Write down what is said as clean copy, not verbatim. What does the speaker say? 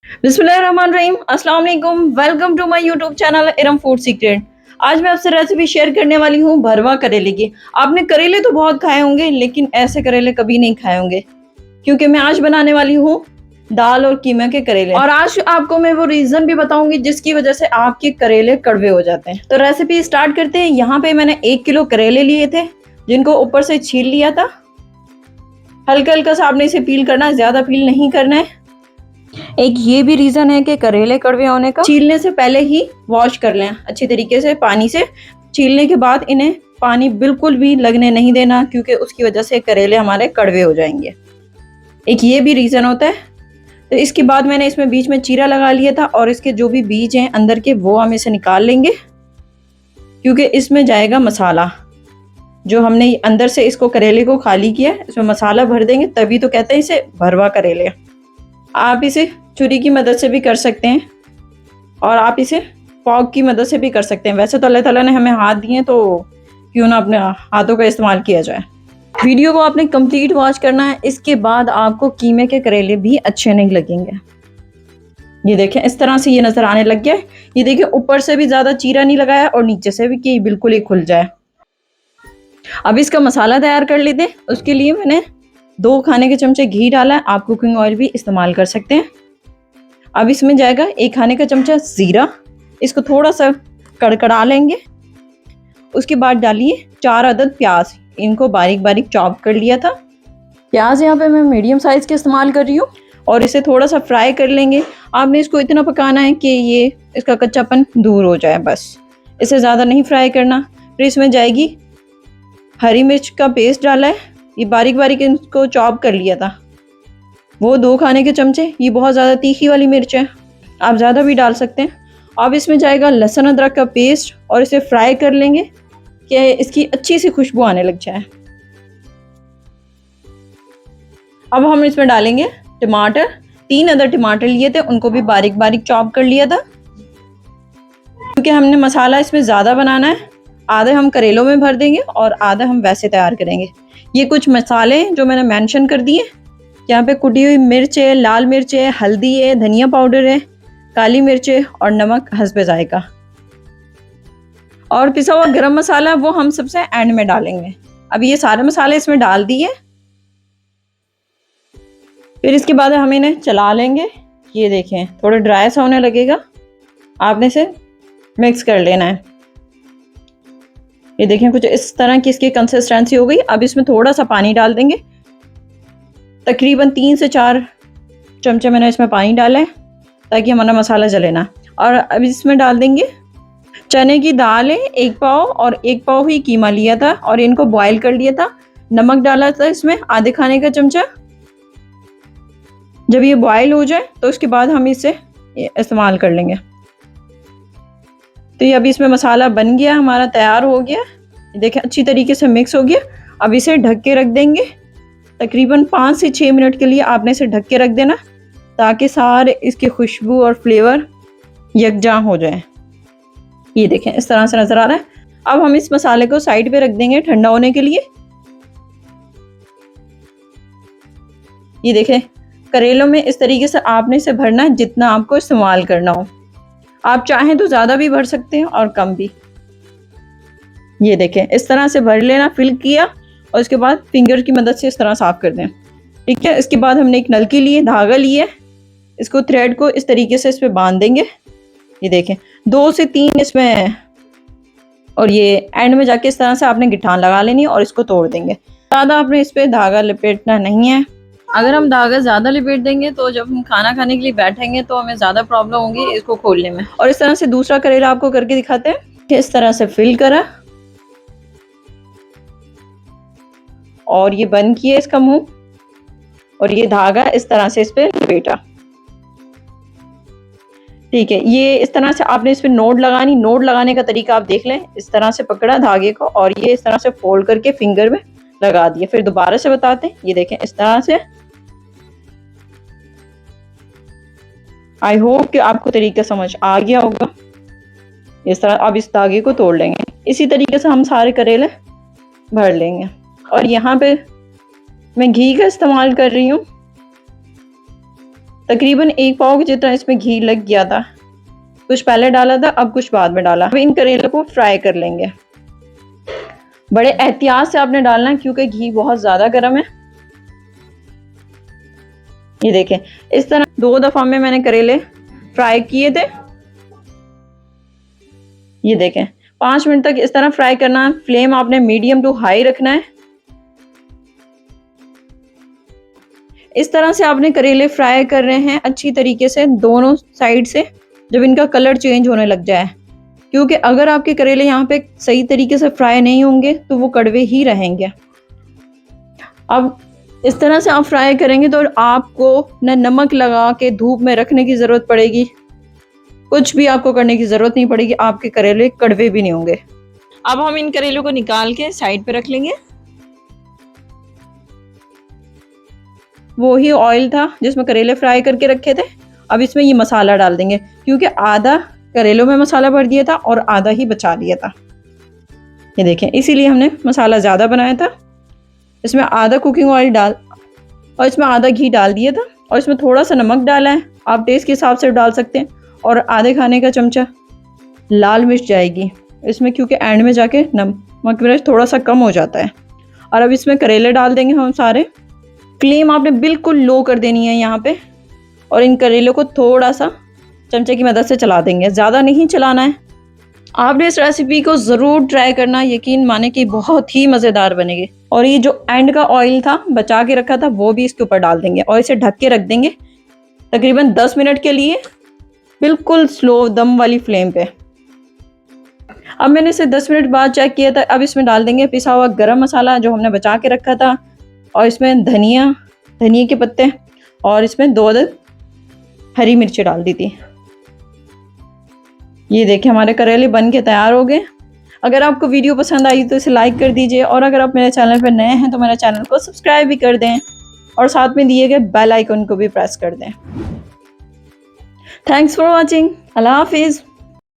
बिस्मिल्लाहिर्रहमानिर्रहीम, अस्सलाम वालेकुम। Welcome to my YouTube channel Iram food secret. आज मैं आपसे रेसिपी शेयर करने वाली हूँ भरवा करेले की। आपने करेले तो बहुत खाए होंगे लेकिन ऐसे करेले कभी नहीं खाए होंगे, क्योंकि मैं आज बनाने वाली हूँ दाल और कीमा के करेले। और आज आपको मैं वो रीजन भी बताऊंगी जिसकी वजह से आपके करेले कड़वे हो जाते हैं। तो रेसिपी स्टार्ट करते हैं। यहाँ पे मैंने 1 किलो करेले लिए थे, जिनको ऊपर से छील लिया था। हल्का हल्का सा आपने इसे पील करना है, ज्यादा पील नहीं करना है। एक ये भी रीजन है कि करेले कड़वे होने का, छीलने से पहले ही वॉश कर लें अच्छी तरीके से पानी से। छीलने के बाद इन्हें पानी बिल्कुल भी लगने नहीं देना, क्योंकि उसकी वजह से करेले हमारे कड़वे हो जाएंगे। एक ये भी रीजन होता है। तो इसके बाद मैंने इसमें बीच में चीरा लगा लिया था, और इसके जो भी बीज हैं अंदर के वो हम इसे निकाल लेंगे, क्योंकि इसमें जाएगा मसाला। जो हमने अंदर से इसको करेले को खाली किया, इसमें मसाला भर देंगे, तभी तो कहते हैं इसे भरवा करेले। आप इसे छुरी की मदद से भी कर सकते हैं, और आप इसे फॉक की मदद से भी कर सकते हैं। वैसे तो अल्लाह ताला ने हमें हाथ दिए, तो क्यों ना अपने हाथों का इस्तेमाल किया जाए। वीडियो को आपने कंप्लीट वॉच करना है, इसके बाद आपको कीमे के करेले भी अच्छे नहीं लगेंगे। ये देखें, इस तरह से ये नज़र आने लग गया है। ये देखिए, ऊपर से भी ज़्यादा चीरा नहीं लगाया और नीचे से भी कि बिल्कुल ही खुल जाए। अब इसका मसाला तैयार कर लेते हैं। उसके लिए मैंने 2 खाने के चमचे घी डाला है। आप कुकिंग ऑयल भी इस्तेमाल कर सकते हैं। अब इसमें जाएगा 1 खाने का चमचा जीरा। इसको थोड़ा सा कड़कड़ा लेंगे। उसके बाद डालिए 4 अदद प्याज, इनको बारीक बारीक चॉप कर लिया था। प्याज यहाँ पे मैं मीडियम साइज के इस्तेमाल कर रही हूँ, और इसे थोड़ा सा फ्राई कर लेंगे। आपने इसको इतना पकाना है कि ये इसका कच्चापन दूर हो जाए, बस इसे ज़्यादा नहीं फ्राई करना। फिर इसमें जाएगी हरी मिर्च का पेस्ट डाला है, ये बारीक बारीक इनको चॉप कर लिया था, वो 2 खाने के चमचे। ये बहुत ज़्यादा तीखी वाली मिर्च है, आप ज़्यादा भी डाल सकते हैं। अब इसमें जाएगा लहसुन अदरक का पेस्ट, और इसे फ्राई कर लेंगे कि इसकी अच्छी सी खुशबू आने लग जाए। अब हम इसमें डालेंगे टमाटर। 3 अदर टमाटर लिए थे, उनको भी बारीक बारीक चॉप कर लिया था। क्योंकि हमने मसाला इसमें ज़्यादा बनाना है, आधे हम करेलों में भर देंगे और आधा हम वैसे तैयार करेंगे। ये कुछ मसाले जो मैंने मेंशन कर दिए। यहाँ पे कुटी हुई मिर्च है, लाल मिर्च है, हल्दी है, धनिया पाउडर है, काली मिर्च है, और नमक हस्बे जायका। और पिसा हुआ गरम मसाला वो हम सबसे एंड में डालेंगे। अब ये सारे मसाले इसमें डाल दिए। फिर इसके बाद हम इन्हें चला लेंगे। ये देखें, थोड़ा ड्राई सा होने लगेगा, आपने इसे मिक्स कर लेना है। ये देखें, कुछ इस तरह की इसकी कंसिस्टेंसी हो गई। अब इसमें थोड़ा सा पानी डाल देंगे, तकरीबन 3 से 4 चमचे मैंने इसमें पानी डाला है, ताकि हमारा मसाला जले ना। और अब इसमें डाल देंगे चने की दाल है 1 पाव, और 1 पाव ही कीमा लिया था, और इनको बॉईल कर लिया था। नमक डाला था इसमें आधे खाने का चमचा। जब ये बॉईल हो जाए तो उसके बाद हम इसे इस्तेमाल कर लेंगे। तो ये अभी इसमें मसाला बन गया, हमारा तैयार हो गया। देखें, अच्छी तरीके से मिक्स हो गया। अब इसे ढक के रख देंगे। तकरीबन 5 से 6 मिनट के लिए आपने इसे ढक के रख देना, ताकि सारे इसकी खुशबू और फ्लेवर यकजां हो जाए। ये देखें, इस तरह से नज़र आ रहा है। अब हम इस मसाले को साइड पे रख देंगे ठंडा होने के लिए। ये देखें, करेलों में इस तरीके से आपने इसे भरना है जितना आपको इस्तेमाल करना हो। आप चाहें तो ज़्यादा भी भर सकते हैं और कम भी। ये देखें, इस तरह से भर लेना, फिल किया, और इसके बाद फिंगर की मदद से इस तरह साफ कर दें। ठीक है। इसके बाद हमने एक नलकी ली है, धागा लिए, इसको थ्रेड को इस तरीके से इस पर बांध देंगे। ये देखें, 2 से 3 इसमें, और ये एंड में जाके इस तरह से आपने गिठान लगा लेनी और इसको तोड़ देंगे। ज़्यादा आपने इस पर धागा लपेटना नहीं है। अगर हम धागा ज़्यादा लपेट देंगे तो जब हम खाना खाने के लिए बैठेंगे तो हमें ज़्यादा प्रॉब्लम होगी इसको खोलने में। और इस तरह से दूसरा करेला आपको करके दिखाते हैं कि इस तरह से फिल करा, और ये बंद किया इसका मुंह, और ये धागा इस तरह से इस पर लपेटा। ठीक है। ये इस तरह से आपने इस पर नोट लगानी। नोट लगाने का तरीका आप देख लें। इस तरह से पकड़ा धागे को, और ये इस तरह से फोल्ड करके फिंगर में लगा दिया। फिर दोबारा से बताते हैं। ये देखें, इस तरह से। आई होप कि आपको तरीका समझ आ गया होगा। इस तरह अब इस धागे को तोड़ लेंगे। इसी तरीके से हम सारे करेले भर लेंगे। और यहाँ पे मैं घी का इस्तेमाल कर रही हूँ। तकरीबन 1 पाव जितना इसमें घी लग गया था। कुछ पहले डाला था, अब कुछ बाद में डाला। अब इन करेलों को फ्राई कर लेंगे। बड़े एहतियात से आपने डालना है क्योंकि घी बहुत ज़्यादा गर्म है। ये देखें, इस तरह 2 दफ़ा में मैंने करेले फ्राई किए थे। ये देखें, 5 मिनट तक इस तरह फ्राई करना है। फ्लेम आपने मीडियम टू हाई रखना है। इस तरह से आपने करेले फ्राई कर रहे हैं अच्छी तरीके से दोनों साइड से, जब इनका कलर चेंज होने लग जाए। क्योंकि अगर आपके करेले यहाँ पे सही तरीके से फ्राई नहीं होंगे तो वो कड़वे ही रहेंगे। अब इस तरह से आप फ्राई करेंगे तो आपको न नमक लगा के धूप में रखने की ज़रूरत पड़ेगी, कुछ भी आपको करने की ज़रूरत नहीं पड़ेगी। आपके करेले कड़वे भी नहीं होंगे। अब हम इन करेलों को निकाल के साइड पे रख लेंगे। वो ही ऑयल था जिसमें करेले फ्राई करके रखे थे। अब इसमें ये मसाला डाल देंगे, क्योंकि आधा करेलों में मसाला भर दिया था और आधा ही बचा लिया था। ये देखें, इसीलिए हमने मसाला ज़्यादा बनाया था। इसमें आधा कुकिंग ऑयल डाल और इसमें आधा घी डाल दिया था और इसमें थोड़ा सा नमक डाला है, आप टेस्ट के हिसाब से डाल सकते हैं। और आधे खाने का चमचा लाल मिर्च जाएगी इसमें, क्योंकि एंड में जाके नमक मिर्च थोड़ा सा कम हो जाता है। और अब इसमें करेले डाल देंगे हम सारे। फ्लेम आपने बिल्कुल लो कर देनी है यहाँ पे, और इन करेलों को थोड़ा सा चमचे की मदद से चला देंगे, ज़्यादा नहीं चलाना है। आपने इस रेसिपी को ज़रूर ट्राई करना, यकीन माने कि बहुत ही मज़ेदार बनेगी। और ये जो एंड का ऑयल था बचा के रखा था वो भी इसके ऊपर डाल देंगे और इसे ढक के रख देंगे तकरीबन 10 मिनट के लिए, बिल्कुल स्लो दम वाली फ्लेम पे। अब मैंने इसे 10 मिनट बाद चेक किया था। अब इसमें डाल देंगे पिसा हुआ गरम मसाला जो हमने बचा के रखा था, और इसमें धनिया के पत्ते, और इसमें 2 हरी मिर्ची डाल दी थी। ये देखें, हमारे करेले बन के तैयार हो गए। अगर आपको वीडियो पसंद आई तो इसे लाइक कर दीजिए, और अगर आप मेरे चैनल पर नए हैं तो मेरे चैनल को सब्सक्राइब भी कर दें और साथ में दिए गए बेल आइकन को भी प्रेस कर दें। Thanks for watching. अल्लाह हाफिज़।